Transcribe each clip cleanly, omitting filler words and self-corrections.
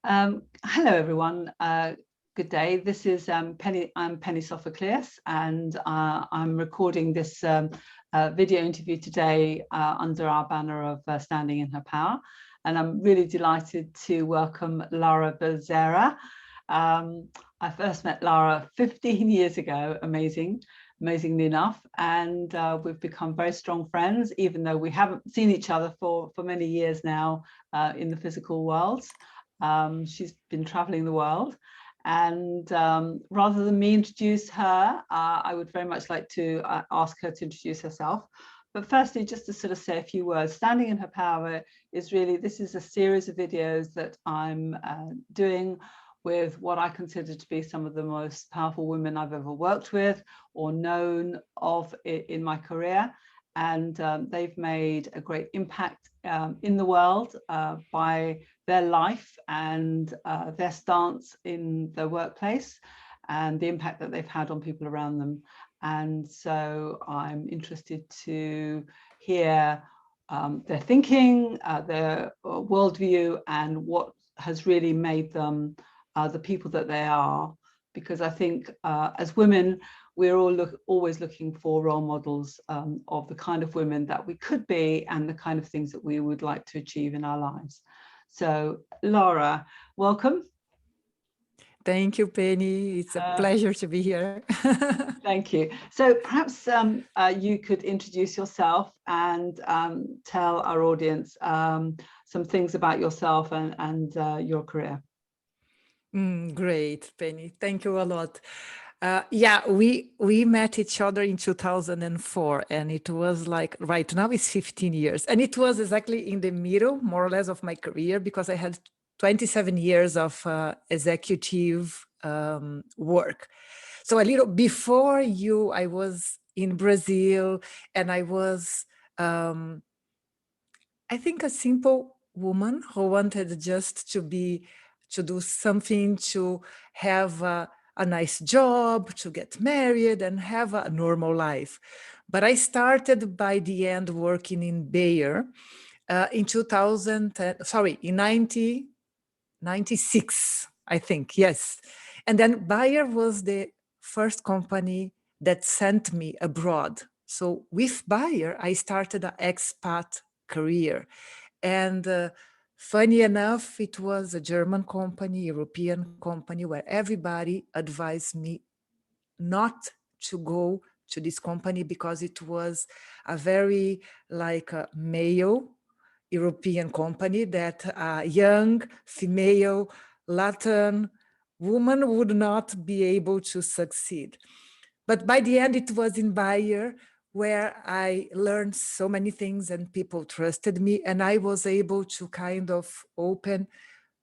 Hello, everyone. Good day. This is Penny. I'm Penny Sophocleous, and I'm recording this video interview today under our banner of Standing in Her Power. And I'm really delighted to welcome Lara Bezerra. I first met Lara 15 years ago, amazingly enough, and we've become very strong friends, even though we haven't seen each other for many years now in the physical world. She's been traveling the world, and rather than me introduce her, I would very much like to ask her to introduce herself. But firstly, just to sort of say a few words, Standing in Her Power is really, this is a series of videos that I'm doing with what I consider to be some of the most powerful women I've ever worked with or known of in my career. And they've made a great impact in the world by their life and their stance in the workplace and the impact that they've had on people around them. And so I'm interested to hear their thinking, their worldview, and what has really made them the people that they are. Because I think as women, we're always looking for role models of the kind of women that we could be and the kind of things that we would like to achieve in our lives. So, Lara, welcome. Thank you, Penny. It's a pleasure to be here. Thank you. So perhaps you could introduce yourself and tell our audience some things about yourself and your career. Great, Penny. Thank you a lot. Yeah, we met each other in 2004, and it was like right now it's 15 years, and it was exactly in the middle, more or less, of my career, because I had 27 years of executive work. So a little before you, I was in Brazil, and I was, I think, a simple woman who wanted just to do something, to have a nice job, to get married and have a normal life. But I started by the end working in Bayer in 1996, I think, yes. And then Bayer was the first company that sent me abroad. So with Bayer, I started an expat career. And funny enough, it was a German company, European company, where everybody advised me not to go to this company because it was a very like a male European company that a young female Latin woman would not be able to succeed. But by the end, it was in Bayer where I learned so many things and people trusted me, and I was able to kind of open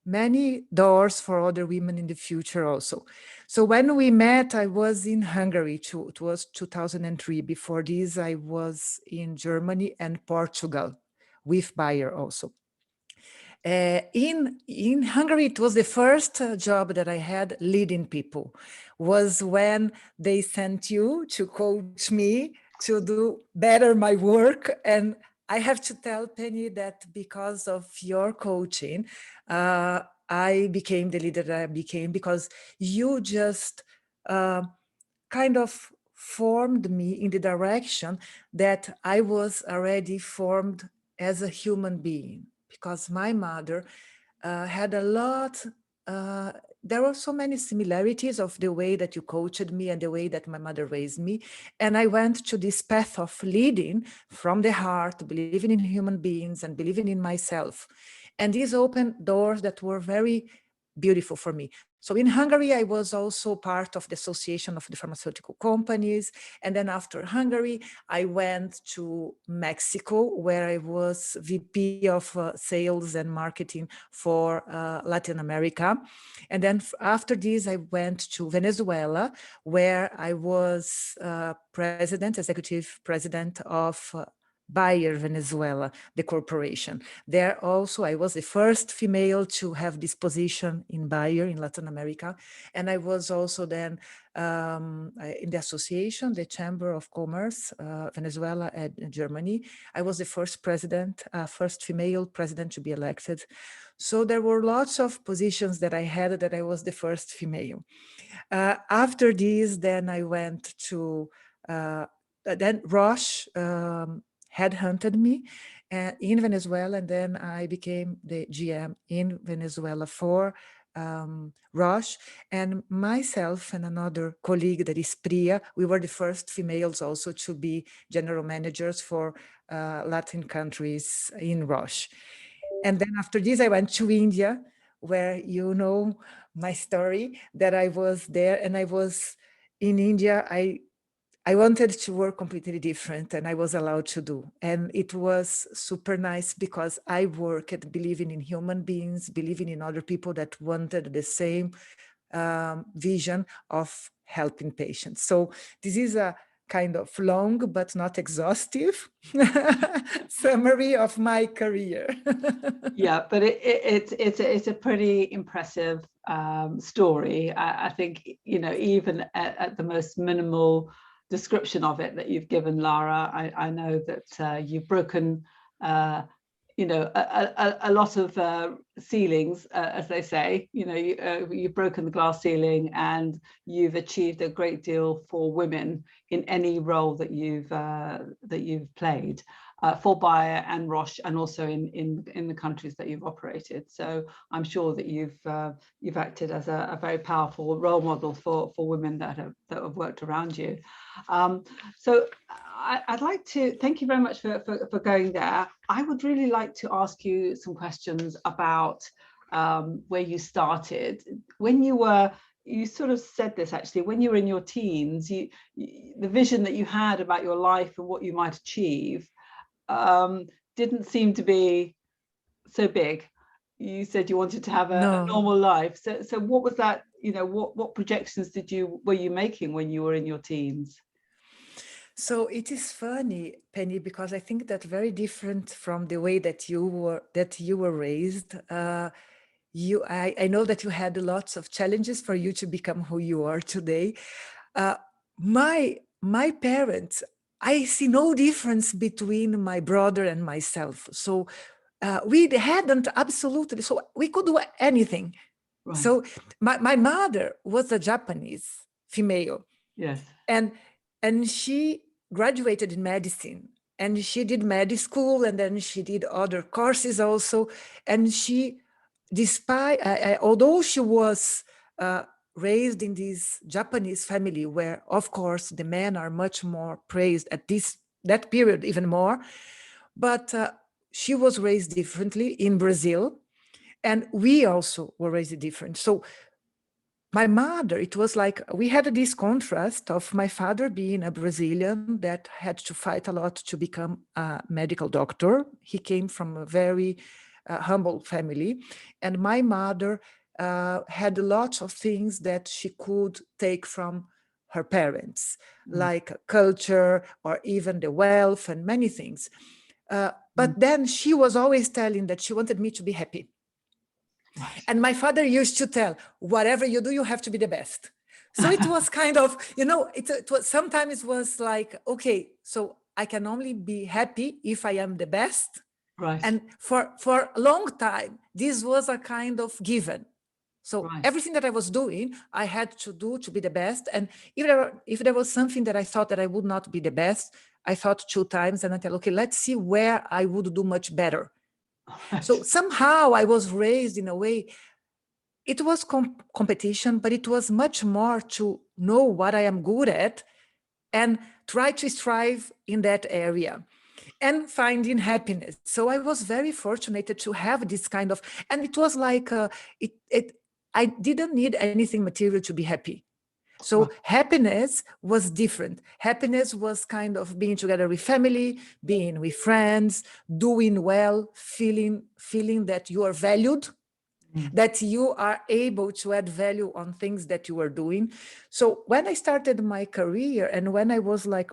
many doors for other women in the future also. So when we met, I was in Hungary, it was 2003. Before this, I was in Germany and Portugal with Bayer also. In Hungary, it was the first job that I had leading people, was when they sent you to coach me to do better my work. And I have to tell Penny that because of your coaching, I became the leader that I became, because you just kind of formed me in the direction that I was already formed as a human being. Because my mother had a lot, there were so many similarities of the way that you coached me and the way that my mother raised me. And I went to this path of leading from the heart, believing in human beings and believing in myself. And these opened doors that were very beautiful for me. So in Hungary, I was also part of the Association of the Pharmaceutical Companies. And then after Hungary, I went to Mexico, where I was VP of Sales and Marketing for Latin America. And then after this, I went to Venezuela, where I was executive president of Bayer Venezuela, the corporation. There also, I was the first female to have this position in Bayer in Latin America. And I was also then in the association, the Chamber of Commerce, Venezuela and Germany. I was the first president, first female president to be elected. So there were lots of positions that I had that I was the first female. After this, then I went to, then Roche headhunted me in Venezuela, and then I became the GM in Venezuela for Roche. And myself and another colleague that is Priya, we were the first females also to be general managers for Latin countries in Roche. And then after this, I went to India, where you know my story, that I was there and I was in India. I wanted to work completely different, and I was allowed to do. And it was super nice because I worked believing in human beings, believing in other people that wanted the same vision of helping patients. So this is a kind of long but not exhaustive summary of my career. Yeah, but it's a pretty impressive story. I think, you know, even at the most minimal description of it that you've given, Lara, I know that you've broken you know, a lot of ceilings, as they say. You know, you've broken the glass ceiling, and you've achieved a great deal for women in any role that you've played for Bayer and Roche, and also in the countries that you've operated. So I'm sure that you've acted as a very powerful role model for women that have worked around you. So I'd like to thank you very much for going there. I would really like to ask you some questions about where you started. When you sort of said this actually, when you were in your teens, the vision that you had about your life and what you might achieve didn't seem to be so big. You said you wanted to have a normal life. So what was that, you know, what projections were you making when you were in your teens? So it is funny, Penny, because I think that very different from the way that you were raised. I know that you had lots of challenges for you to become who you are today. My parents, I see no difference between my brother and myself. So we hadn't absolutely, so we could do anything. Right. So my mother was a Japanese female. Yes. And she graduated in medicine, and she did med school, and then she did other courses also. And she, despite, although she was raised in this Japanese family where, of course, the men are much more praised at that period, even more, but she was raised differently in Brazil, and we also were raised different. So my mother, it was like we had this contrast of my father being a Brazilian that had to fight a lot to become a medical doctor. He came from a very humble family. And my mother had lots of things that she could take from her parents, like culture or even the wealth and many things. But then she was always telling that she wanted me to be happy. Right. And my father used to tell, whatever you do, you have to be the best. So it was kind of, you know, it was sometimes it was like, okay, so I can only be happy if I am the best. Right. And for a long time, this was a kind of given. So right. Everything that I was doing, I had to do to be the best. And if there was something that I thought that I would not be the best, I thought 2 times and I thought, okay, let's see where I would do much better. Right. So somehow I was raised in a way, it was competition, but it was much more to know what I am good at and try to strive in that area and finding happiness. So I was very fortunate to have this kind of, and it was like, I didn't need anything material to be happy. So wow. Happiness was different. Happiness was kind of being together with family, being with friends, doing well, feeling that you are valued, that you are able to add value on things that you are doing. So when I started my career and when I was like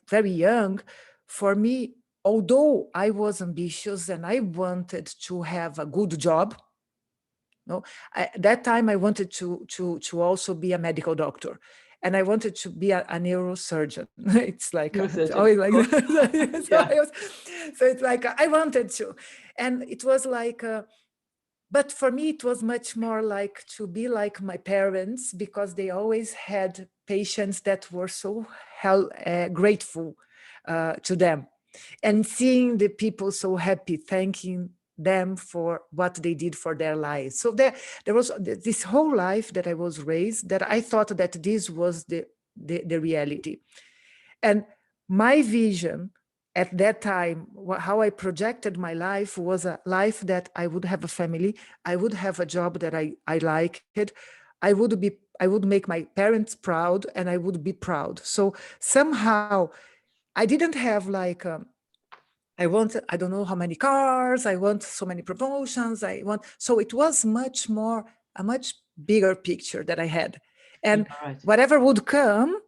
very young, for me, although I was ambitious and I wanted to have a good job, no, at that time I wanted to also be a medical doctor, and I wanted to be a neurosurgeon. It's like it's Neurosurgeon, always of like course. that. So, Yeah. so it's like I wanted to, and it was like. But for me, it was much more like to be like my parents, because they always had patients that were so grateful to them, and seeing the people so happy, thanking them for what they did for their lives. So there was this whole life that I was raised, that I thought that this was the reality. And my vision at that time, how I projected my life, was a life that I would have a family, I would have a job that I liked, I would make my parents proud, and I would be proud. So somehow I didn't have like I want, I don't know how many cars, I want so many promotions, so it was much more, a much bigger picture that I had. And Yeah, right. whatever would come,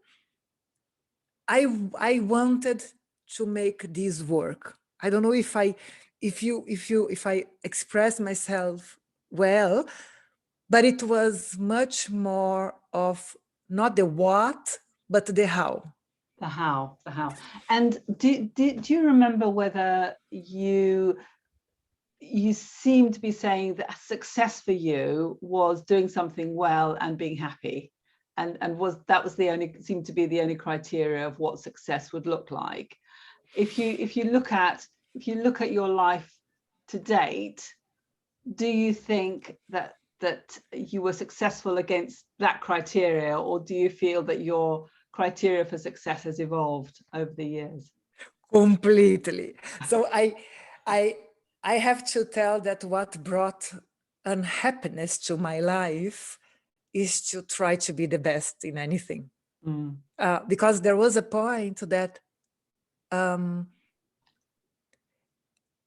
I wanted to make this work. I don't know if I express myself well, but it was much more of not the what, but the how. The how, the how. And do you remember whether you seem to be saying that success for you was doing something well and being happy, and was the only, seemed to be the only criteria of what success would look like? If you look at your life to date, do you think that you were successful against that criteria, or do you feel that your criteria for success has evolved over the years? Completely. So I I have to tell that what brought unhappiness to my life is to try to be the best in anything. Mm. Because there was a point that um,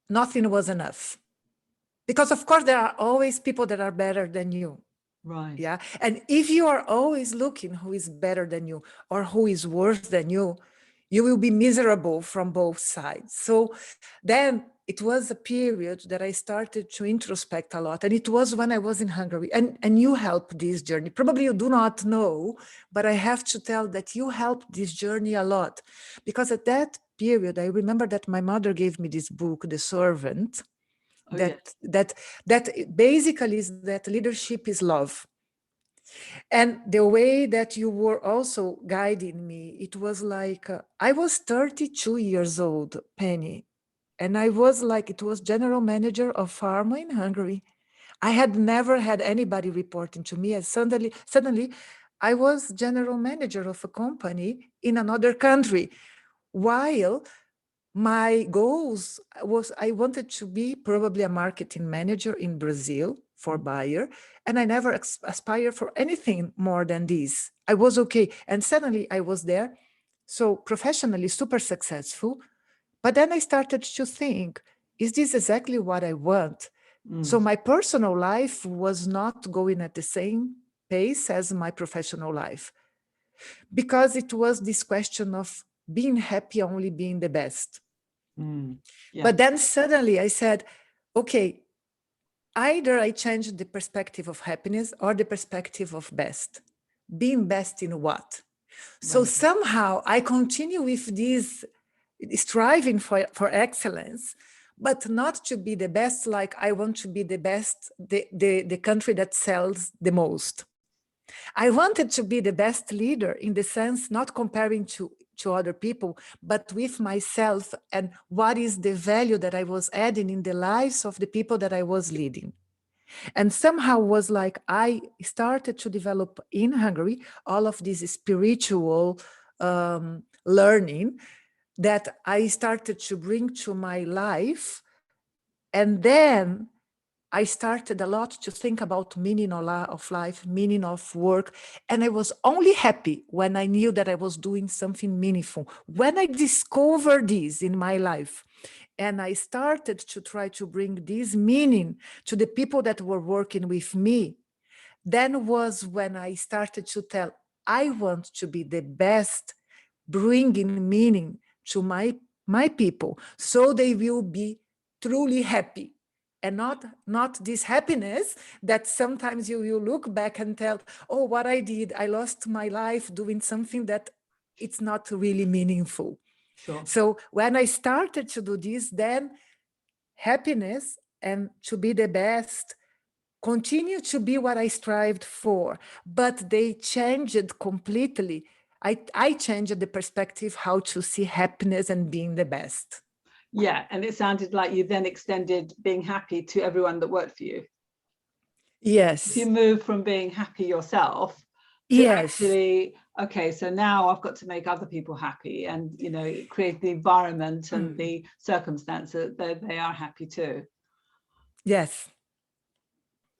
nothing was enough. Because of course there are always people that are better than you. Right. Yeah. And if you are always looking who is better than you or who is worse than you will be miserable from both sides. So then it was a period that I started to introspect a lot. And it was when I was in Hungary. And you helped this journey. Probably you do not know, but I have to tell that you helped this journey a lot. Because at that period, I remember that my mother gave me this book, The Servant, Oh yes. that basically is that leadership is love. And the way that you were also guiding me, it was like I was 32 years old, Penny, and I was like, it was general manager of pharma in Hungary. I had never had anybody reporting to me, and suddenly I was general manager of a company in another country, while my goals was I wanted to be probably a marketing manager in Brazil for Bayer, and I never aspired for anything more than this. I was okay, and suddenly I was there, so professionally super successful. But then I started to think, is this exactly what I want? So my personal life was not going at the same pace as my professional life, because it was this question of being happy, only being the best. Yeah. But then suddenly I said, okay, either I change the perspective of happiness or the perspective of best. Being best in what? So Right. somehow I continue with this striving for excellence, but not to be the best like I want to be the best, the country that sells the most. I wanted to be the best leader in the sense, not comparing to other people, but with myself and what is the value that I was adding in the lives of the people that I was leading. And somehow was like I started to develop in Hungary all of this spiritual learning that I started to bring to my life. And then I started a lot to think about meaning of life, meaning of work. And I was only happy when I knew that I was doing something meaningful. When I discovered this in my life, and I started to try to bring this meaning to the people that were working with me, then was when I started to tell, I want to be the best, bringing meaning to my my people, so they will be truly happy. And not this happiness that sometimes you look back and tell, oh, what I did, I lost my life doing something that it's not really meaningful. Sure. So when I started to do this, then happiness and to be the best continue to be what I strived for, but they changed completely. I changed the perspective how to see happiness and being the best. Yeah, and it sounded like you then extended being happy to everyone that worked for you. Yes. If you move from being happy yourself to actually, okay, so now I've got to make other people happy and, you know, create the environment and the circumstance that they are happy too. Yes.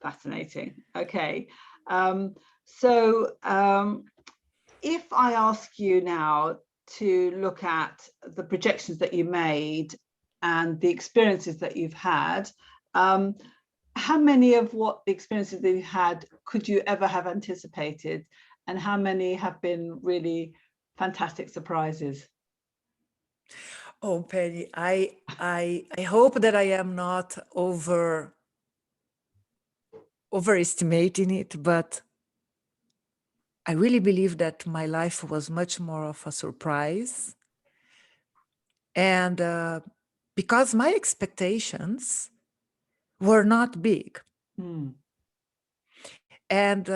Fascinating. Okay. If I ask you now to look at the projections that you made and the experiences that you've had, how many of what the experiences that you had could you ever have anticipated, and how many have been really fantastic surprises? Oh, Penny, I hope that I am not overestimating it, but I really believe that my life was much more of a surprise. And because my expectations were not big. And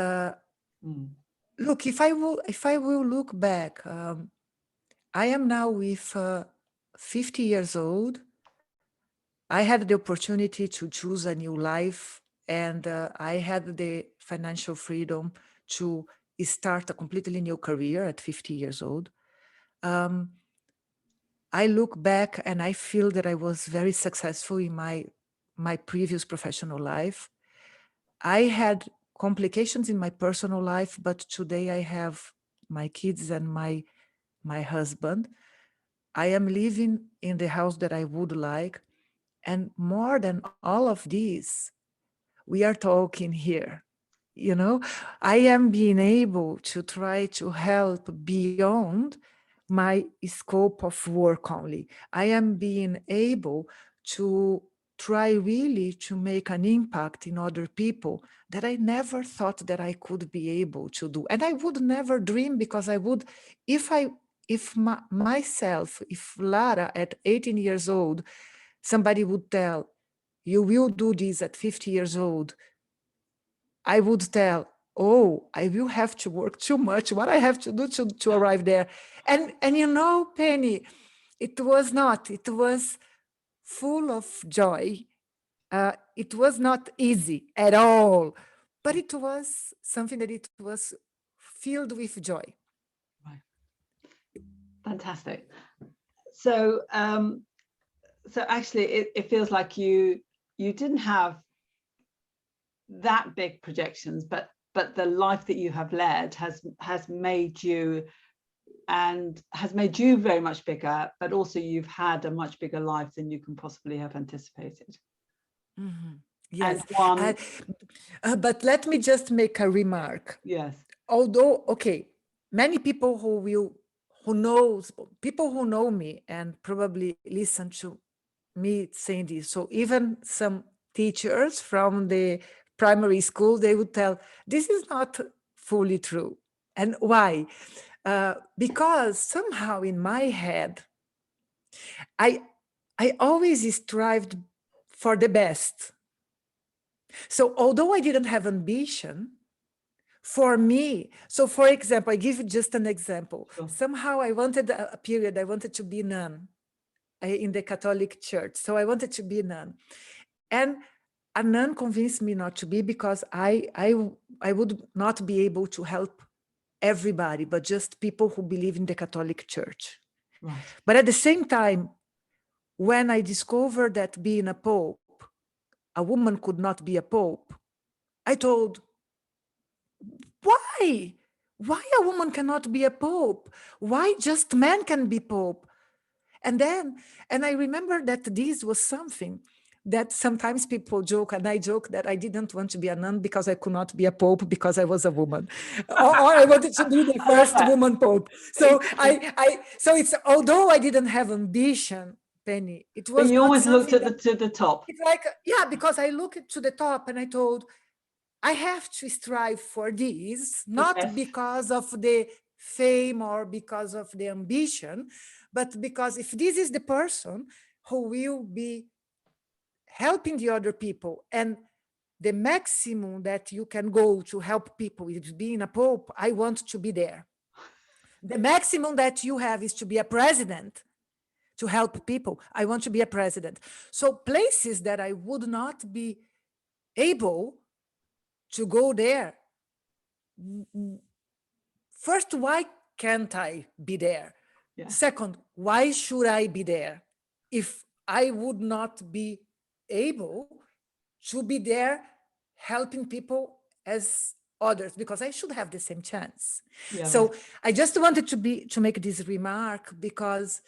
look, if I will look back, I am now with 50 years old. I had the opportunity to choose a new life, and I had the financial freedom to start a completely new career at 50 years old. I look back and I feel that I was very successful in my previous professional life. I had complications in my personal life, but today I have my kids and my husband. I am living in the house that I would like. And more than all of these, we are talking here. You know, I am being able to try to help beyond my scope of work only. I am being able to try really to make an impact in other people that I never thought that I could be able to do. And I would never dream, because I would, if Lara at 18 years old, somebody would tell, you will do this at 50 years old, I would tell, oh, I will have to work too much. What I have to do to arrive there. And you know, Penny, it was not. It was full of joy. It was not easy at all, but it was something that it was filled with joy. Right. Fantastic. So, so actually, it feels like you didn't have that big projections, but the life that you have led has made you, and has made you very much bigger, but also you've had a much bigger life than you can possibly have anticipated. Yes. And but let me just make a remark. Yes. Although, okay, many people who know me and probably listen to me saying this. So even some teachers from the primary school, they would tell, this is not fully true. And why? Because somehow in my head, I always strived for the best. So although I didn't have ambition, for me, so for example, I give you just an example. Sure. Somehow I wanted a period, I wanted to be nun in the Catholic Church. So I wanted to be a nun. And a nun convinced me not to be, because I would not be able to help everybody, but just people who believe in the Catholic Church. Right. But at the same time, when I discovered that being a pope, a woman could not be a pope, I told, why? Why a woman cannot be a pope? Why just men can be pope? And I remember that this was something that sometimes people joke, and I joke that I didn't want to be a nun because I could not be a pope because I was a woman, or I wanted to be the first woman pope. So so it's, although I didn't have ambition, Penny, it was. But you always looked at the top. It's like, yeah, because I looked to the top and I told, I have to strive for this, not because of the fame or because of the ambition, but because if this is the person who will be helping the other people, and the maximum that you can go to help people is being a pope, I want to be there. The maximum that you have is to be a president, to help people. I want to be a president. So places that I would not be able to go there. First, why can't I be there? Yeah. Second, why should I be there if I would not be able to be there helping people as others, because I should have the same chance. Yeah. So I just wanted to make this remark because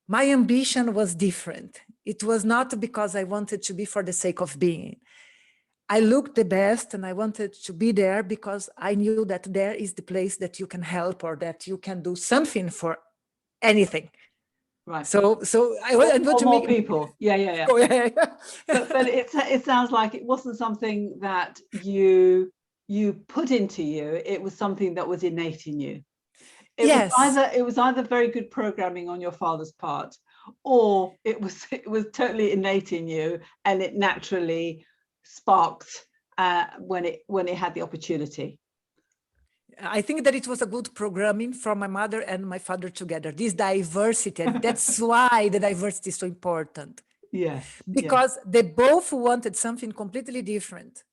my ambition was different. It was not because I wanted to be for the sake of being. I looked the best and I wanted to be there because I knew that there is the place that you can help or that you can do something for anything. Right. So I want to more make people. Yeah. but it sounds like it wasn't something that you put into you. It was something that was innate in you. It was either very good programming on your father's part, or it was totally innate in you, and it naturally sparked when it had the opportunity. I think that it was a good programming from my mother and my father together, this diversity. And that's why the diversity is so important. Yes. Because they both wanted something completely different.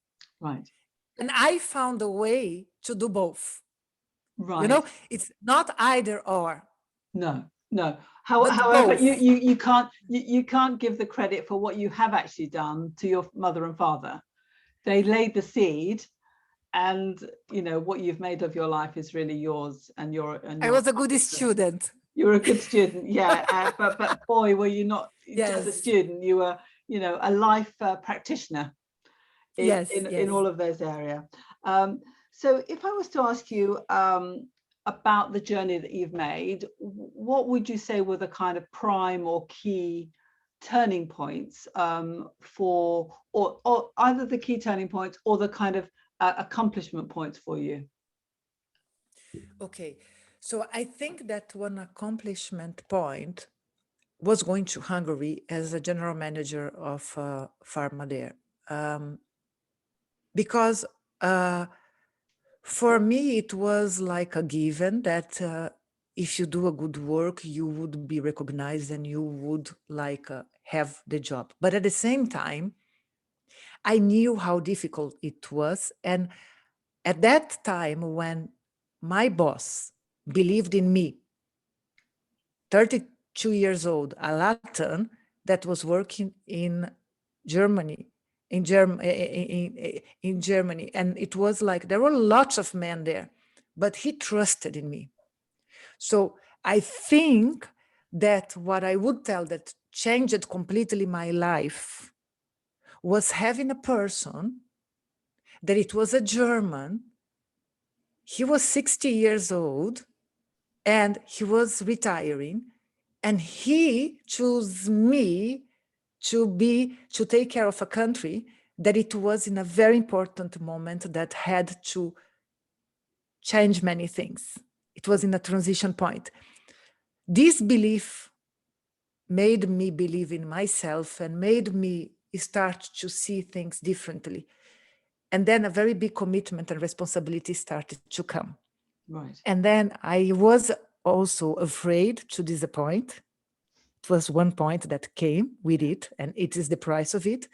Right. And I found a way to do both. Right. You know, it's not either or. No. However, you can't give the credit for what you have actually done to your mother and father. They laid the seed. And what you've made of your life is really yours, and I was a good student. You were a good student, yeah. But boy, were you not just a student? You were, a life practitioner in all of those areas. So, if I was to ask you about the journey that you've made, what would you say were the kind of prime or key turning points for, or either the key turning points or the kind of accomplishment points for you? Okay, so I think that one accomplishment point was going to Hungary as a general manager of pharma there, because for me it was like a given that if you do a good work, you would be recognized and you would have the job. But at the same time, I knew how difficult it was. And at that time, when my boss believed in me, 32 years old, a Latin that was working in Germany, in Germany. And it was like, there were lots of men there, but he trusted in me. So I think that what I would tell that changed completely my life was having a person that it was a German. He was 60 years old and he was retiring, and he chose me to take care of a country that it was in a very important moment that had to change many things. It was in a transition point. This belief made me believe in myself and made me start to see things differently. And then a very big commitment and responsibility started to come. Right. And then I was also afraid to disappoint. It was one point that came with it, and it is the price of it.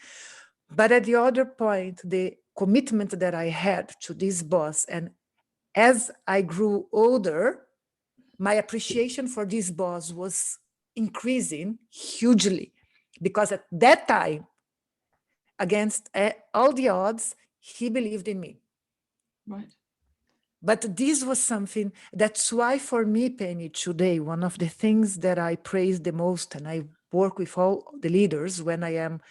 But at the other point, the commitment that I had to this boss, and as I grew older, my appreciation for this boss was increasing hugely, because at that time, against all the odds, he believed in me. Right. But this was something, that's why for me, Penny, today, one of the things that I praise the most, and I work with all the leaders when I am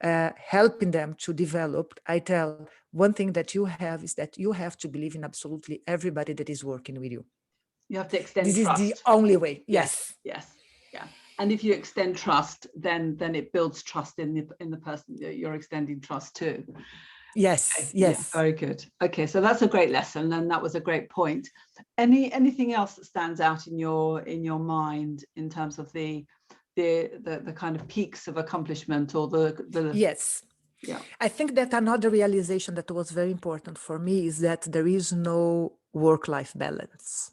helping them to develop, I tell one thing that you have is that you have to believe in absolutely everybody that is working with you. You have to extend This trust. is the only way. Yes. Yes. Yeah. And if you extend trust, then it builds trust in the person that you're extending trust to. Yes. Okay. Yes. Yeah, very good. Okay, so that's a great lesson, and that was a great point. Anything else that stands out in your mind in terms of the kind of peaks of accomplishment, or the Yes. Yeah. I think that another realization that was very important for me is that there is no work-life balance.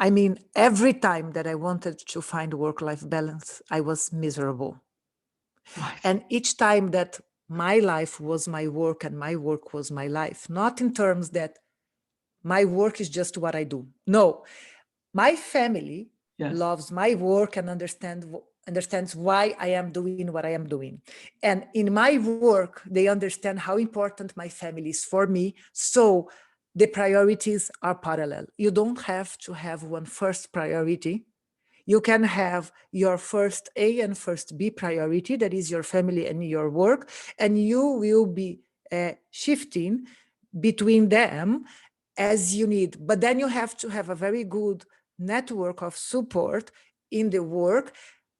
I mean, every time that I wanted to find work-life balance, I was miserable. Right. And each time that my life was my work and my work was my life, not in terms that my work is just what I do. No, my family loves my work and understands why I am doing what I am doing. And in my work, they understand how important my family is for me. So the priorities are parallel. You don't have to have one first priority. You can have your first A and first B priority, that is your family and your work, and you will be shifting between them as you need. But then you have to have a very good network of support in the work,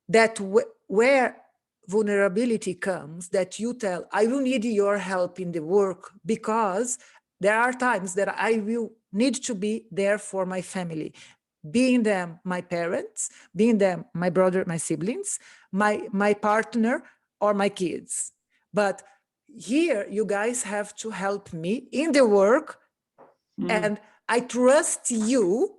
that where vulnerability comes, that you tell, I will need your help in the work, because there are times that I will need to be there for my family, being them my parents, being them my brother, my siblings, my partner, or my kids. But here you guys have to help me in the work. And I trust you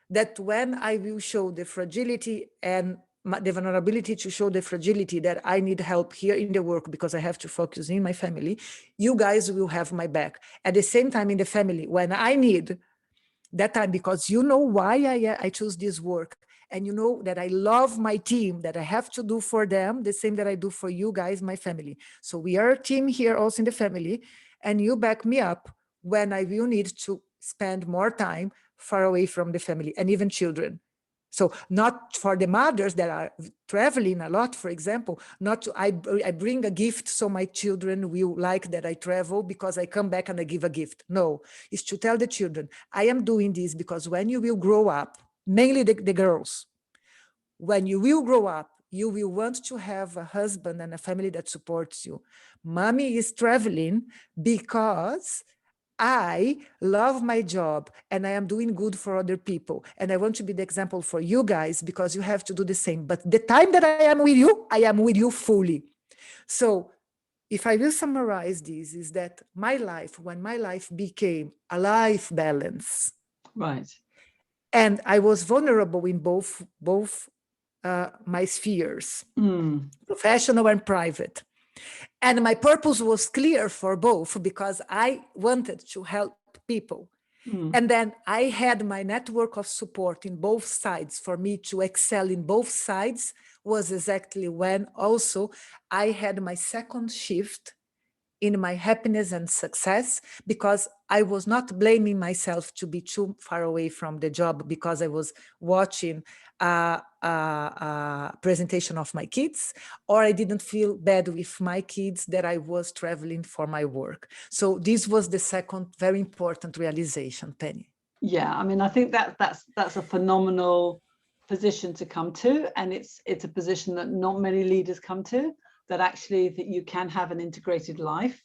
that when I will show the fragility and the vulnerability to show the fragility, that I need help here in the work because I have to focus in my family, you guys will have my back. At the same time, in the family, when I need that time, because you know why I choose this work, and you know that I love my team, that I have to do for them the same that I do for you guys, my family. So we are a team here also in the family, and you back me up when I will need to spend more time far away from the family and even children. So not for the mothers that are traveling a lot, for example, not to, I bring a gift so my children will like that I travel because I come back and I give a gift. No, it's to tell the children, I am doing this because when you will grow up, mainly the girls, when you will grow up, you will want to have a husband and a family that supports you. Mommy is traveling because I love my job and I am doing good for other people. And I want to be the example for you guys because you have to do the same. But the time that I am with you fully. So if I will summarize this, is that my life, when my life became a life balance. Right. And I was vulnerable in both my spheres, professional and private. And my purpose was clear for both because I wanted to help people. And then I had my network of support in both sides. For me to excel in both sides was exactly when also I had my second shift in my happiness and success, because I was not blaming myself to be too far away from the job because I was watching a presentation of my kids, or I didn't feel bad with my kids that I was traveling for my work. So this was the second very important realization, Penny. Yeah, I mean, I think that's a phenomenal position to come to, and it's a position that not many leaders come to, that actually that you can have an integrated life,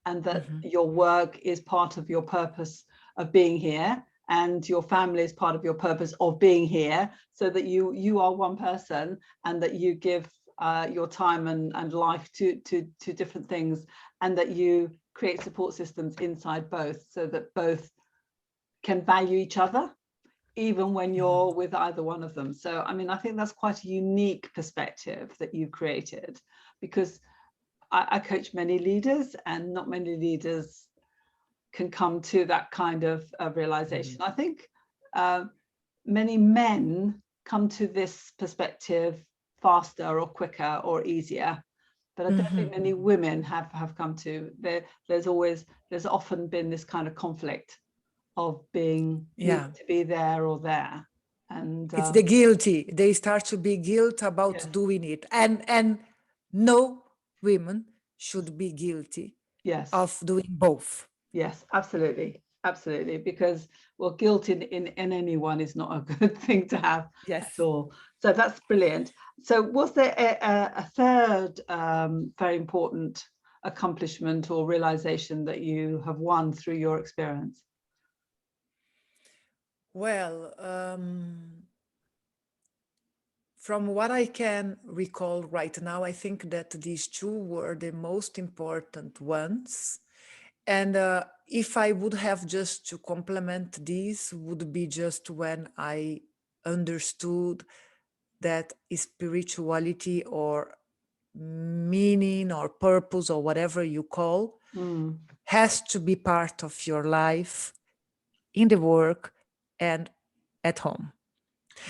and that your work is part of your purpose of being here, and your family is part of your purpose of being here, so that you are one person, and that you give your time and life to different things, and that you create support systems inside both, so that both can value each other, even when you're with either one of them. So, I mean, I think that's quite a unique perspective that you've created, because I coach many leaders, and not many leaders can come to that kind of realization. I think many men come to this perspective faster or quicker or easier, but I don't think many women have come to. There's often been this kind of conflict of being needing to be there or there, and it's the guilty. They start to be guilt about doing it, and no women should be guilty Yes. of doing both. Yes, absolutely. Absolutely. Because, well, guilt in anyone is not a good thing to have Yes. at all. So that's brilliant. So was there a third very important accomplishment or realization that you have won through your experience? Well, from what I can recall right now, I think that these two were the most important ones. And if I would have just to complement these, would be just when I understood that spirituality or meaning or purpose or whatever you call has to be part of your life in the work and at home.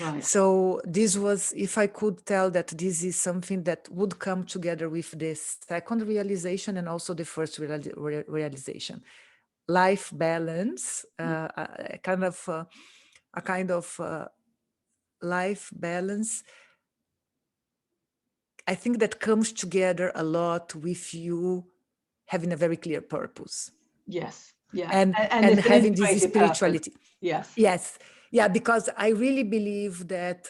Right. So this was, if I could tell that this is something that would come together with the second realization and also the first realization. Life balance, a kind of life balance, I think that comes together a lot with you having a very clear purpose. Yes. Yeah. And it's an having this integrated spirituality. purpose. Yes. Yes. Yeah, because I really believe that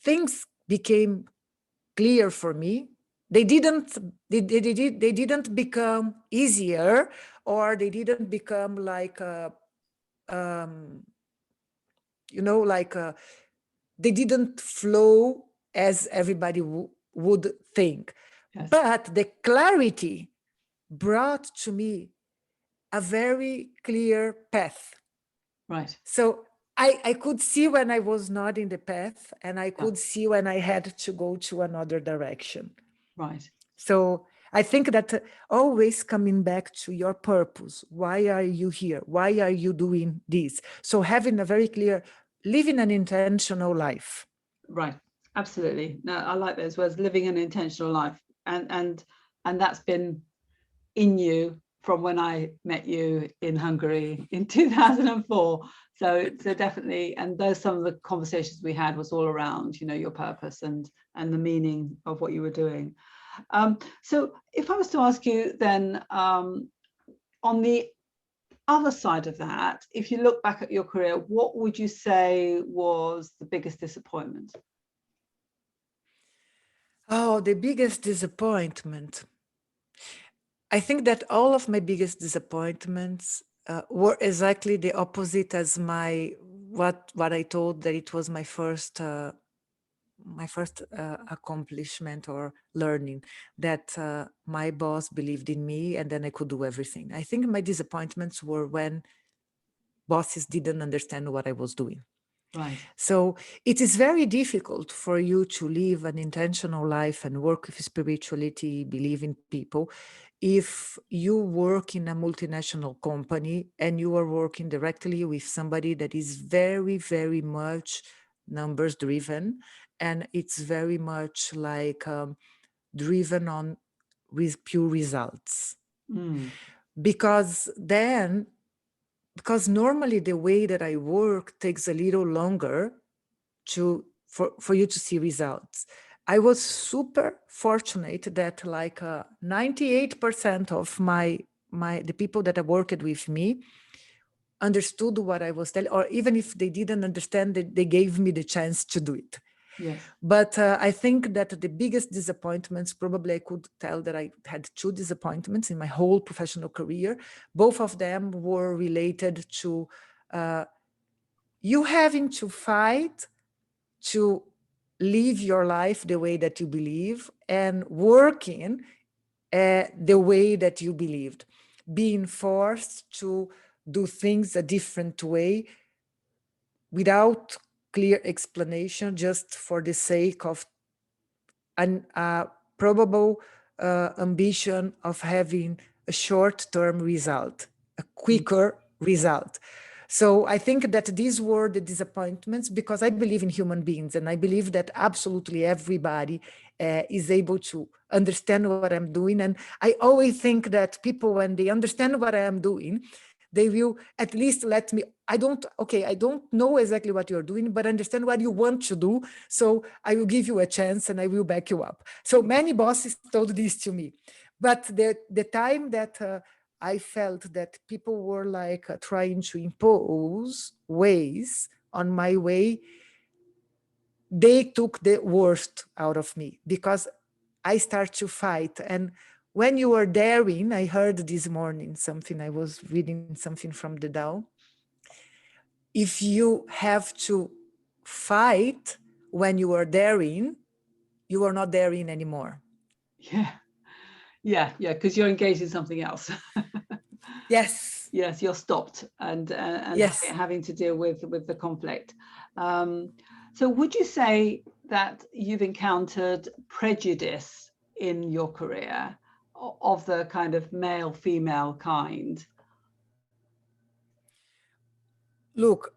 things became clear for me. They didn't become easier, or they didn't become like they didn't flow as everybody would think. Yes. But the clarity brought to me a very clear path. Right. So I could see when I was not in the path, and I could see when I had to go to another direction. Right. So I think that always coming back to your purpose. Why are you here? Why are you doing this? So having a very clear, living an intentional life. Right. Absolutely. No, I like those words, living an intentional life. And that's been in you from when I met you in Hungary in 2004. So definitely, and those, some of the conversations we had was all around, you know, your purpose and the meaning of what you were doing. So if I was to ask you then, on the other side of that, if you look back at your career, what would you say was the biggest disappointment? Oh, the biggest disappointment. I think that all of my biggest disappointments were exactly the opposite as what I told, that it was my first accomplishment or learning, that my boss believed in me and then I could do everything. I think my disappointments were when bosses didn't understand what I was doing. Right. So it is very difficult for you to live an intentional life and work with spirituality, believe in people, if you work in a multinational company and you are working directly with somebody that is very, very much numbers driven, and it's very much like driven on with pure results. Because normally the way that I work takes a little longer for you to see results. I was super fortunate that like 98% of the people that worked with me understood what I was telling, or even if they didn't understand, they gave me the chance to do it. Yes. But I think that the biggest disappointments, probably I could tell that I had two disappointments in my whole professional career. Both of them were related to you having to fight to live your life the way that you believe and working the way that you believed, being forced to do things a different way without clear explanation, just for the sake of a probable ambition of having a short-term result, a quicker result. So I think that these were the disappointments, because I believe in human beings and I believe that absolutely everybody is able to understand what I'm doing. And I always think that people, when they understand what I am doing, They will at least let me, I don't know exactly what you're doing, but understand what you want to do. So I will give you a chance and I will back you up. So many bosses told this to me. But the time that I felt that people were like trying to impose ways on my way, they took the worst out of me, because I start to fight. And when you are daring, I heard this morning something, I was reading something from the Tao. If you have to fight when you are daring, you are not daring anymore. Yeah, because you're engaged in something else. Yes. Yes, you're stopped and yes. having to deal with the conflict. So would you say that you've encountered prejudice in your career of the kind of male-female kind? Look,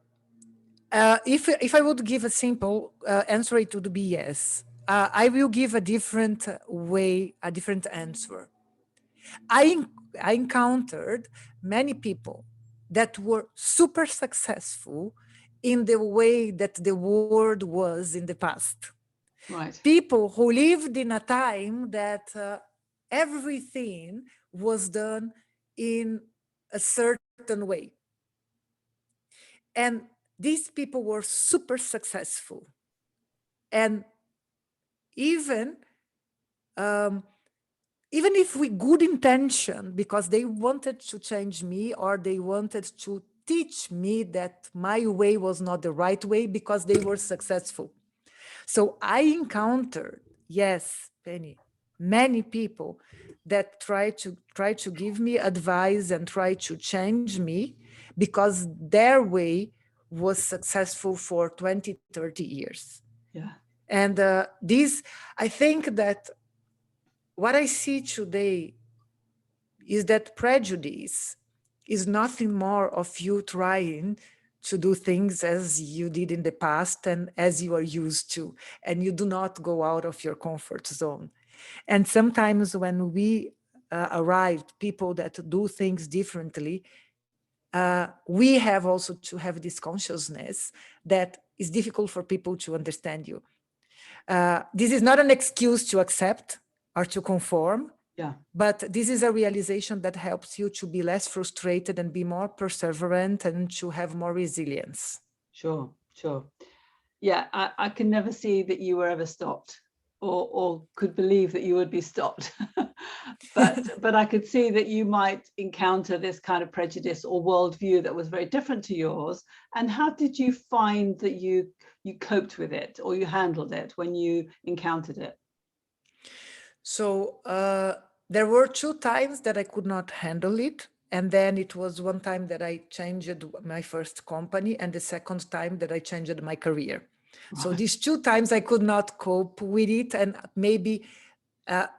if I would give a simple answer, it would be yes. I will give a different way, a different answer. I encountered many people that were super successful in the way that the world was in the past. Right. People who lived in a time that everything was done in a certain way. And these people were super successful. And even if with good intention, because they wanted to change me, or they wanted to teach me that my way was not the right way, because they were successful. So I encountered, yes, Penny, many people that try to give me advice and try to change me because their way was successful for 20, 30 years. Yeah. And this, I think that what I see today is that prejudice is nothing more of you trying to do things as you did in the past and as you are used to, and you do not go out of your comfort zone. And sometimes when we arrive, people that do things differently, we have also to have this consciousness that is difficult for people to understand you. This is not an excuse to accept or to conform. Yeah. But this is a realization that helps you to be less frustrated and be more perseverant and to have more resilience. Sure. Yeah, I can never see that you were ever stopped or could believe that you would be stopped. but I could see that you might encounter this kind of prejudice or worldview that was very different to yours. And how did you find that you coped with it, or you handled it when you encountered it? So there were 2 times that I could not handle it. And then it was one time that I changed my first company, and the second time that I changed my career. Right. So these 2 times I could not cope with it. And maybe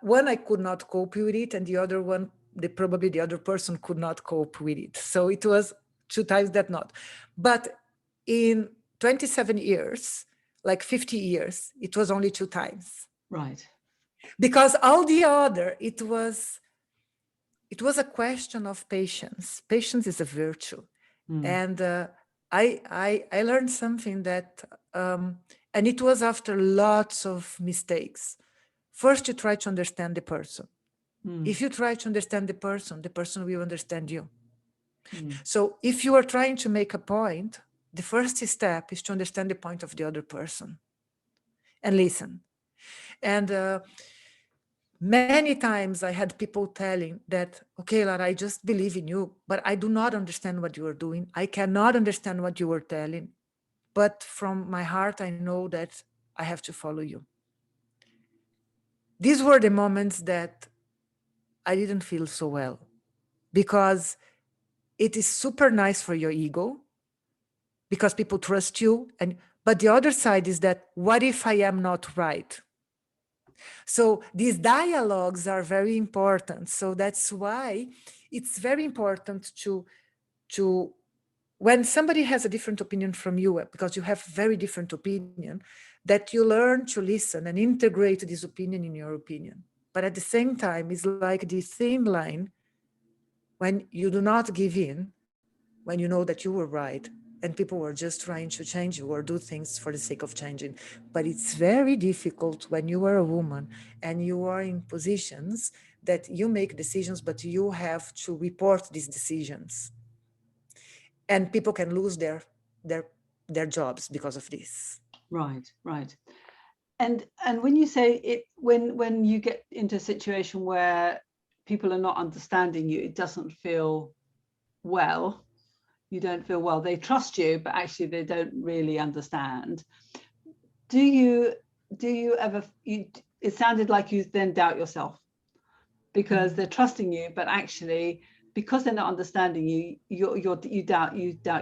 one I could not cope with it, and the other one, probably the other person could not cope with it. So it was 2 times that not. But in 27 years, like 50 years, it was only 2 times. Right. Because all the other, it was a question of patience. Patience is a virtue. And I learned something that, and it was after lots of mistakes. First, you try to understand the person. If you try to understand the person will understand you. So if you are trying to make a point, the first step is to understand the point of the other person and listen. And many times I had people telling that, okay, Lara, I just believe in you, but I do not understand what you are doing. I cannot understand what you are telling. But from my heart, I know that I have to follow you. These were the moments that I didn't feel so well, because it is super nice for your ego, because people trust you. But the other side is that, what if I am not right? So these dialogues are very important. So that's why it's very important to when somebody has a different opinion from you, because you have very different opinion, that you learn to listen and integrate this opinion in your opinion. But at the same time, it's like this thin line when you do not give in, when you know that you were right and people were just trying to change you or do things for the sake of changing. But it's very difficult when you are a woman and you are in positions that you make decisions, but you have to report these decisions. And people can lose their their jobs because of this. Right, right. And when you say it, when you get into a situation where people are not understanding you, it doesn't feel well. You don't feel well. They trust you, but actually they don't really understand. Do you ever? It sounded like you then doubt yourself because they're trusting you, but actually because they're not understanding you, you doubt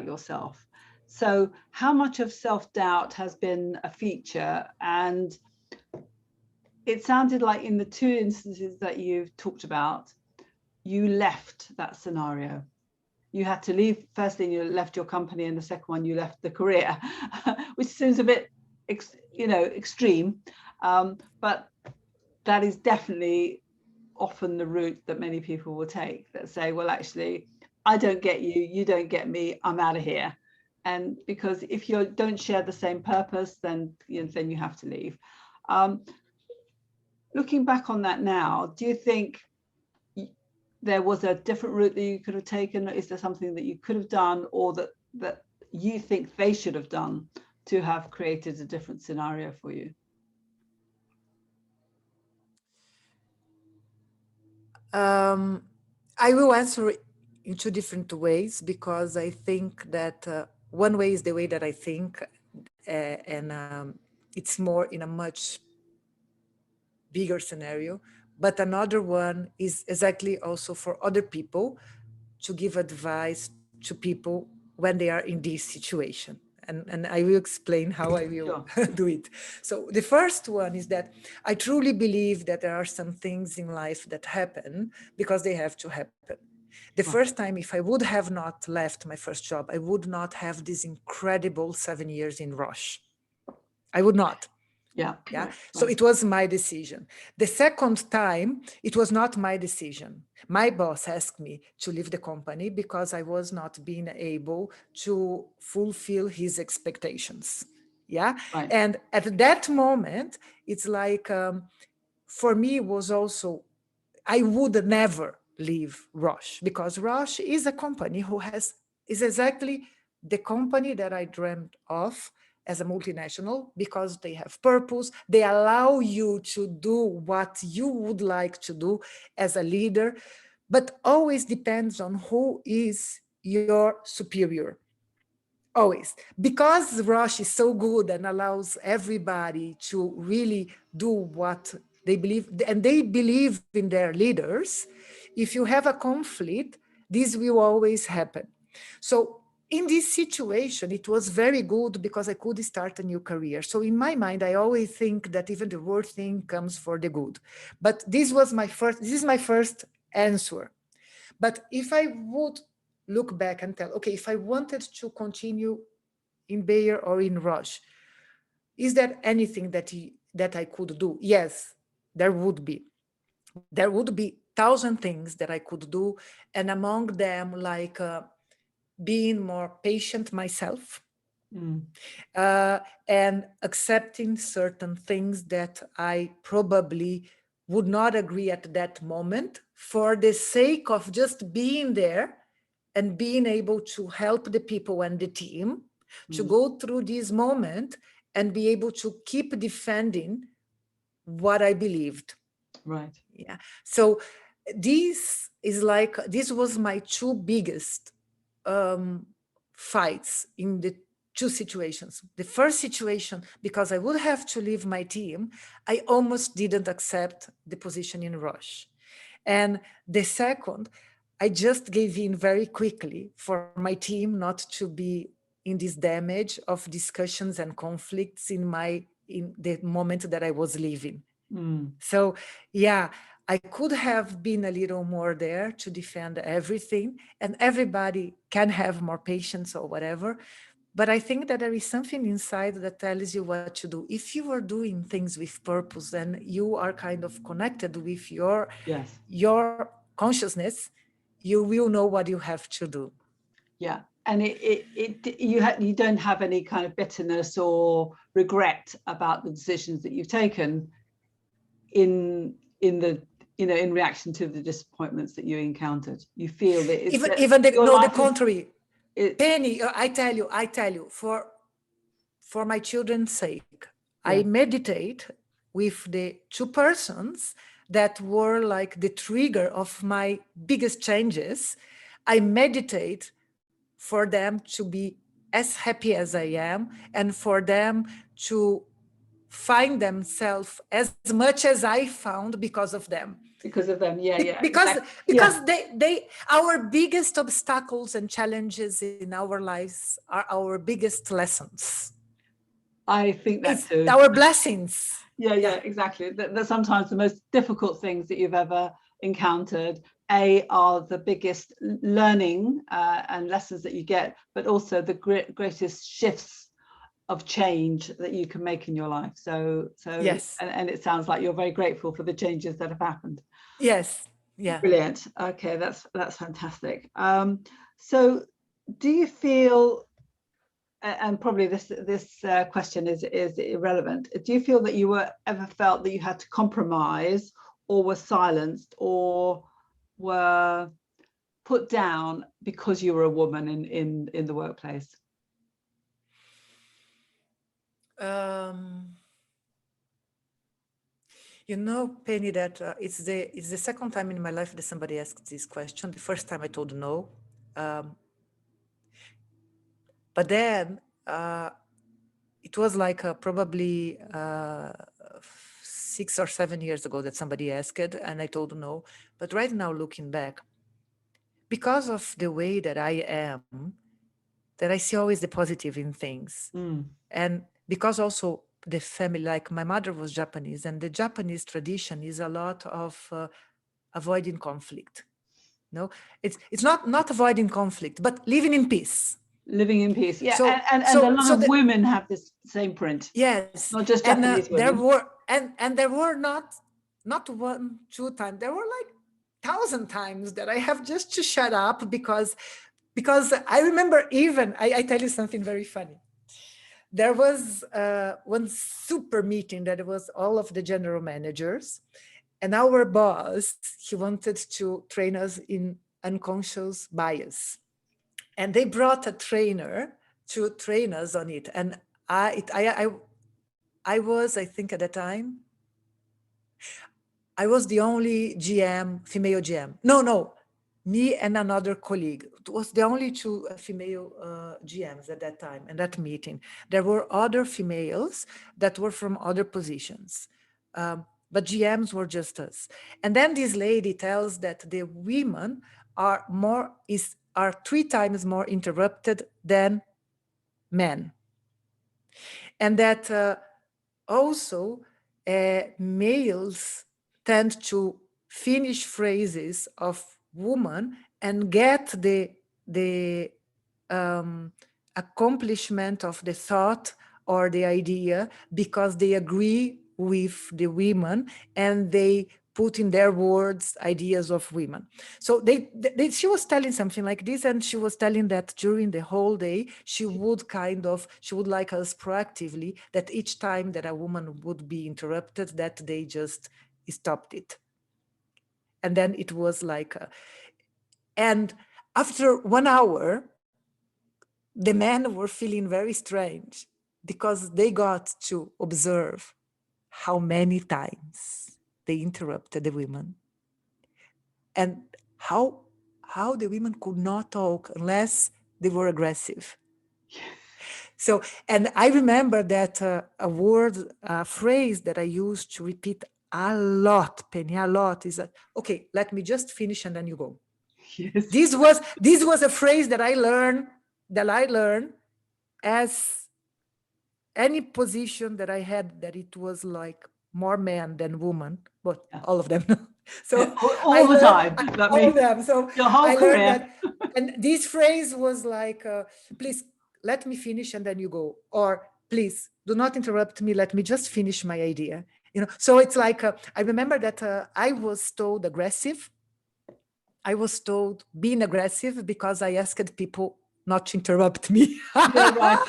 yourself. So how much of self-doubt has been a feature? And it sounded like in the two instances that you've talked about, you left that scenario. You had to leave. First thing, you left your company, and the second one, you left the career, which seems a bit, extreme. But that is definitely often the route that many people will take, that say, well, actually, I don't get you, you don't get me, I'm out of here. And because if you don't share the same purpose, then then you have to leave. Looking back on that now, do you think there was a different route that you could have taken? Is there something that you could have done, or that you think they should have done to have created a different scenario for you? I will answer it in two different ways, because I think that one way is the way that I think, and it's more in a much bigger scenario. But another one is exactly also for other people, to give advice to people when they are in this situation. And I will explain how I will do it. So the first one is that I truly believe that there are some things in life that happen because they have to happen. The first time, if I would have not left my first job, I would not have this incredible 7 years in Roche. I would not. Yeah. So it was my decision. The second time, it was not my decision. My boss asked me to leave the company because I was not being able to fulfill his expectations. Yeah. Right. And at that moment, it's like, for me, it was also, I would never leave Roche, because Roche is a company is exactly the company that I dreamed of as a multinational, because they have purpose. They allow you to do what you would like to do as a leader, but always depends on who is your superior. Always. Because Roche is so good and allows everybody to really do what they believe, and they believe in their leaders, if you have a conflict, this will always happen. So in this situation, it was very good because I could start a new career. So in my mind, I always think that even the worst thing comes for the good. But this is my first answer. But if I would look back and tell, okay, if I wanted to continue in Bayer or in Roche, is there anything that I could do? Yes, there would be. There would be 1,000 things that I could do. And among them, like being more patient myself, and accepting certain things that I probably would not agree at that moment, for the sake of just being there and being able to help the people and the team to go through this moment and be able to keep defending what I believed. Right. Yeah. So this was my two biggest fights in the two situations. The first situation, because I would have to leave my team, I almost didn't accept the position in Roche. And the second, I just gave in very quickly for my team not to be in this damage of discussions and conflicts in the moment that I was leaving. So yeah, I could have been a little more there to defend everything, and everybody can have more patience or whatever. But I think that there is something inside that tells you what to do. If you are doing things with purpose, then you are kind of connected with your consciousness, you will know what you have to do. Yeah, and you don't have any kind of bitterness or regret about the decisions that you've taken in the in reaction to the disappointments that you encountered. You feel that it's even the life contrary. Penny, I tell you, for my children's sake, I meditate with the two persons that were like the trigger of my biggest changes. I meditate for them to be as happy as I am, and for them to find themselves as much as I found because of them. Because of them, yeah. Because exactly. they our biggest obstacles and challenges in our lives are our biggest lessons. I think that It's too. our blessings. Yeah, exactly. That sometimes the most difficult things that you've ever encountered are the biggest learning and lessons that you get, but also the greatest shifts of change that you can make in your life. So yes, and it sounds like you're very grateful for the changes that have happened. Yes, yeah. Brilliant. Okay, that's fantastic. So do you feel, and probably this question is irrelevant, do you feel that you ever felt that you had to compromise or were silenced or were put down because you were a woman in the workplace? You know, Penny, that it's the second time in my life that somebody asked this question. The first time I told no, but then it was like probably 6 or 7 years ago that somebody asked it, and I told no. But right now, looking back, because of the way that I am, that I see always the positive in things, and because also the family, like my mother was Japanese, and the Japanese tradition is a lot of avoiding conflict. No, it's not avoiding conflict, but living in peace. Living in peace, yeah. So, and a lot of women have this same print. Yes, not just Japanese women. There were there were not 1, 2 times. There were like 1,000 times that I have just to shut up because I remember even I tell you something very funny. There was one super meeting that it was all of the general managers, and our boss, he wanted to train us in unconscious bias, and they brought a trainer to train us on it. And I was, I think at the time, I was the only GM, female GM. No, me and another colleague. It was the only two female GMs at that time, in that meeting. There were other females that were from other positions. But GMs were just us. And then this lady tells that the women are 3 times more interrupted than men. And that also males tend to finish phrases of woman and get the accomplishment of the thought or the idea because they agree with the women and they put in their words ideas of women. So she was telling something like this, and she was telling that during the whole day she would like us proactively that each time that a woman would be interrupted, that they just stopped it. And then it was like and after 1 hour the men were feeling very strange because they got to observe how many times they interrupted the women and how the women could not talk unless they were aggressive. So, and I remember that a phrase that I used to repeat a lot, Penny, a lot, is that, okay, let me just finish and then you go. Yes. This was a phrase that I learned as any position that I had, that it was like more man than woman, but all of them. So all the time. All of them. So your whole I career. learned that, and this phrase was like, please let me finish and then you go, or please do not interrupt me. Let me just finish my idea. So it's like, I remember that I was told aggressive. I was told being aggressive because I asked people not to interrupt me. Yeah, right.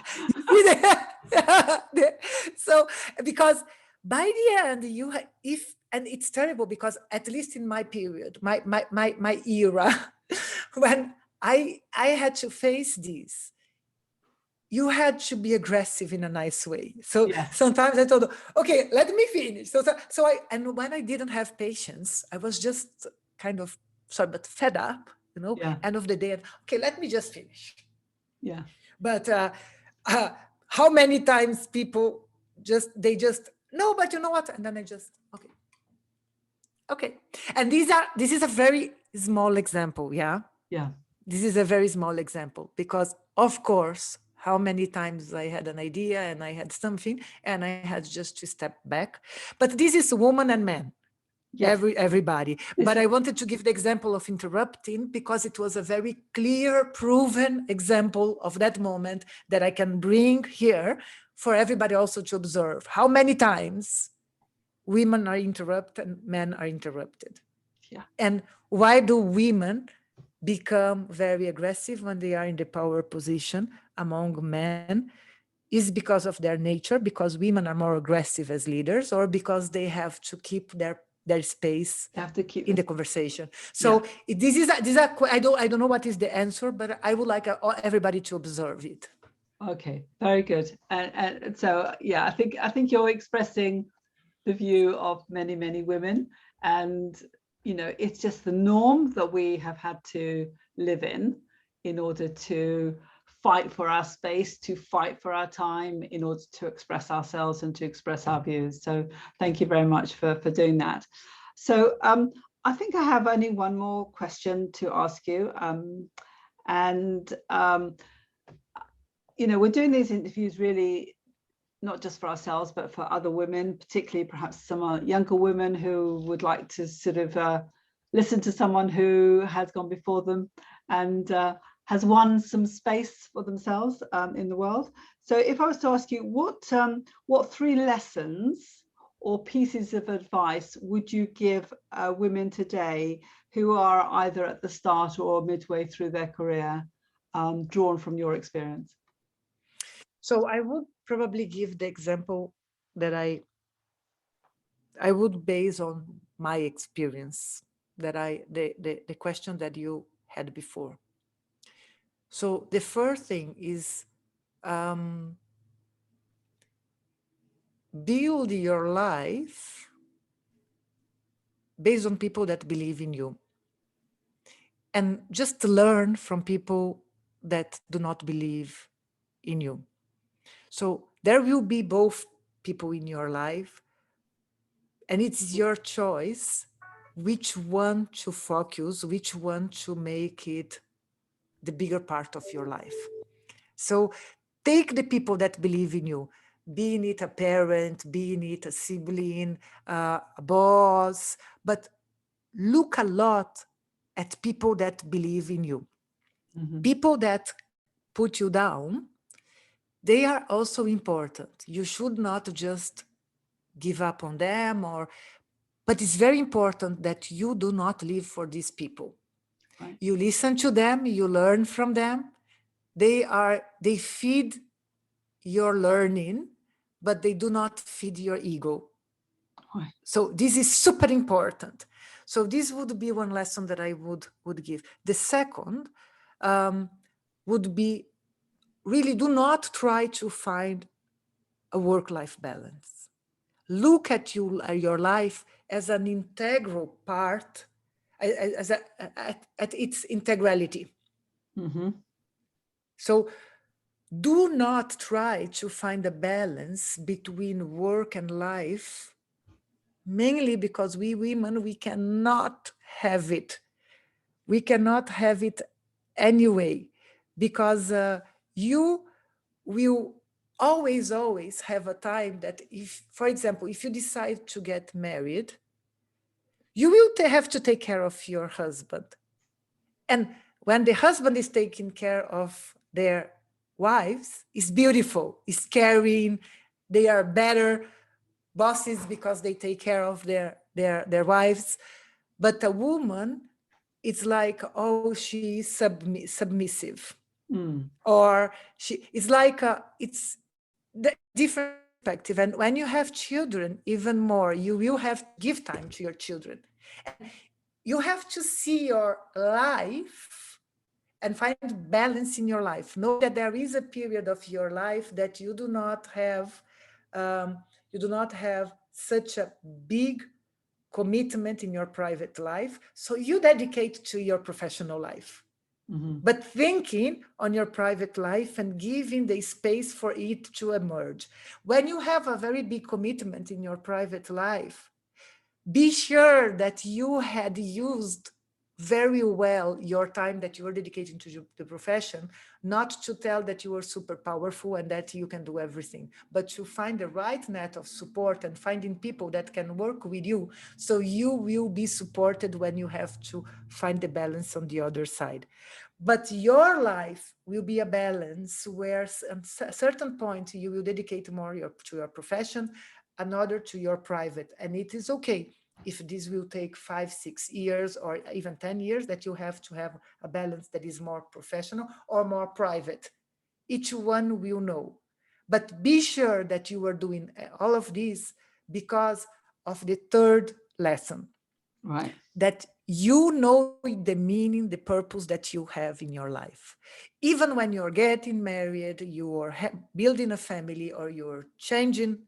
So, because by the end, and it's terrible because at least in my period, my era, when I had to face this, you had to be aggressive in a nice way. So Yes. sometimes I told them, okay, let me finish. And when I didn't have patience, I was just kind of sorry, but fed up, Yeah. end of the day. Okay, let me just finish. Yeah. But how many times people they just, no, but you know what? And then I just, okay. And this is a very small example. Yeah. Yeah. This is a very small example because, of course, how many times I had an idea and I had something and I had just to step back. But this is woman and man, Yes. everybody. But I wanted to give the example of interrupting because it was a very clear, proven example of that moment that I can bring here for everybody also to observe. How many times women are interrupted and men are interrupted? Yeah. And why do women become very aggressive when they are in the power position among men? Is because of their nature, because women are more aggressive as leaders, or because they have to keep their space They have to keep in the conversation. So I don't know what is the answer, but I would like everybody to observe it. Okay, very good. And so, yeah, I think you're expressing the view of many, many women, and it's just the norm that we have had to live in order to fight for our space, to fight for our time, in order to express ourselves and to express our views. So thank you very much for doing that. So I think I have only one more question to ask you. We're doing these interviews really not just for ourselves, but for other women, particularly perhaps some younger women who would like to sort of listen to someone who has gone before them and has won some space for themselves in the world. So if I was to ask you, what 3 lessons or pieces of advice would you give women today who are either at the start or midway through their career, drawn from your experience? So I would probably give the example that I would base on my experience, that the question that you had before. So the first thing is build your life based on people that believe in you, and just learn from people that do not believe in you. So there will be both people in your life, and it's your choice which one to focus, which one to make it the bigger part of your life. So take the people that believe in you, being it a parent, being it a sibling, a boss, but look a lot at people that believe in you. Mm-hmm. People that put you down, they are also important. You should not just give up on them, but it's very important that you do not live for these people. Right. You listen to them, you learn from them. They feed your learning, but they do not feed your ego. Right. So this is super important. So this would be one lesson that I would give. The second would be, really do not try to find a work-life balance. Look at your life as an integral part, at its integrality. Mm-hmm. So do not try to find a balance between work and life, mainly because we women, we cannot have it. We cannot have it anyway, because you will always have a time that, if, for example, if you decide to get married, you will have to take care of your husband. And when the husband is taking care of their wives, it's beautiful, it's caring, they are better bosses because they take care of their wives. But a woman, it's like, oh, she is submissive. Or it's like it's the different perspective. And when you have children, even more, you will have to give time to your children. And you have to see your life and find balance in your life. Know that there is a period of your life that you do not have such a big commitment in your private life. So you dedicate to your professional life. But thinking on your private life and giving the space for it to emerge. When you have a very big commitment in your private life, be sure that you had used very well your time that you were dedicating to the profession, not to tell that you were super powerful and that you can do everything, but to find the right net of support and finding people that can work with you, so you will be supported when you have to find the balance on the other side. But your life will be a balance where at a certain point you will dedicate more to your profession, another to your private. And it is okay if this will take 5, 6 years or even 10 years, that you have to have a balance that is more professional or more private. Each one will know. But be sure that you are doing all of this because of the third lesson. Right. That you know the meaning, the purpose that you have in your life. Even when you're getting married, you are building a family, or you're changing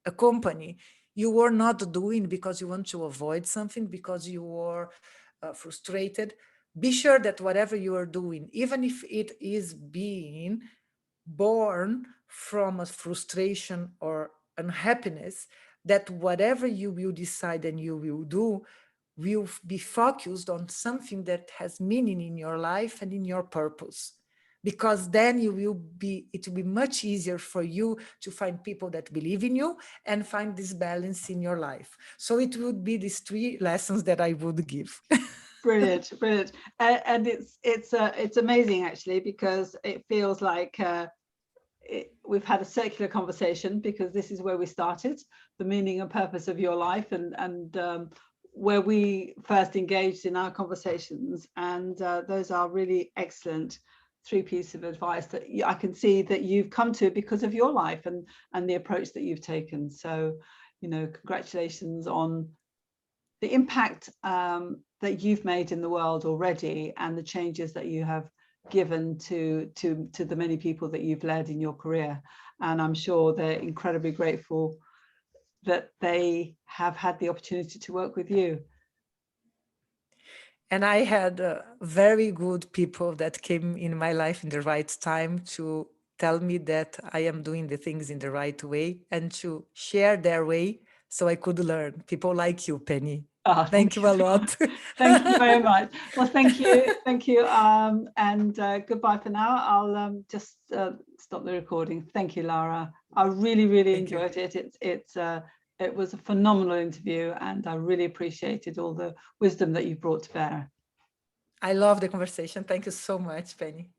a company, you are not doing because you want to avoid something, because you are frustrated. Be sure that whatever you are doing, even if it is being born from a frustration or unhappiness, that whatever you will decide and you will do will be focused on something that has meaning in your life and in your purpose. Because then it will be much easier for you to find people that believe in you and find this balance in your life. So it would be these 3 lessons that I would give. Brilliant, brilliant. And it's amazing, actually, because it feels like we've had a circular conversation, because this is where we started, the meaning and purpose of your life, and where we first engaged in our conversations. And those are really excellent 3 pieces of advice that I can see that you've come to because of your life and the approach that you've taken. So, you know, congratulations on the impact that you've made in the world already, and the changes that you have given to the many people that you've led in your career. And I'm sure they're incredibly grateful that they have had the opportunity to work with you. And I had very good people that came in my life in the right time to tell me that I am doing the things in the right way, and to share their way so I could learn. People like you, Penny. Thank you a lot. Thank you very much. Well, thank you. Thank you. And goodbye for now. I'll just stop the recording. Thank you, Lara. I really, really enjoyed it. It was a phenomenal interview, and I really appreciated all the wisdom that you brought to bear. I love the conversation. Thank you so much, Penny.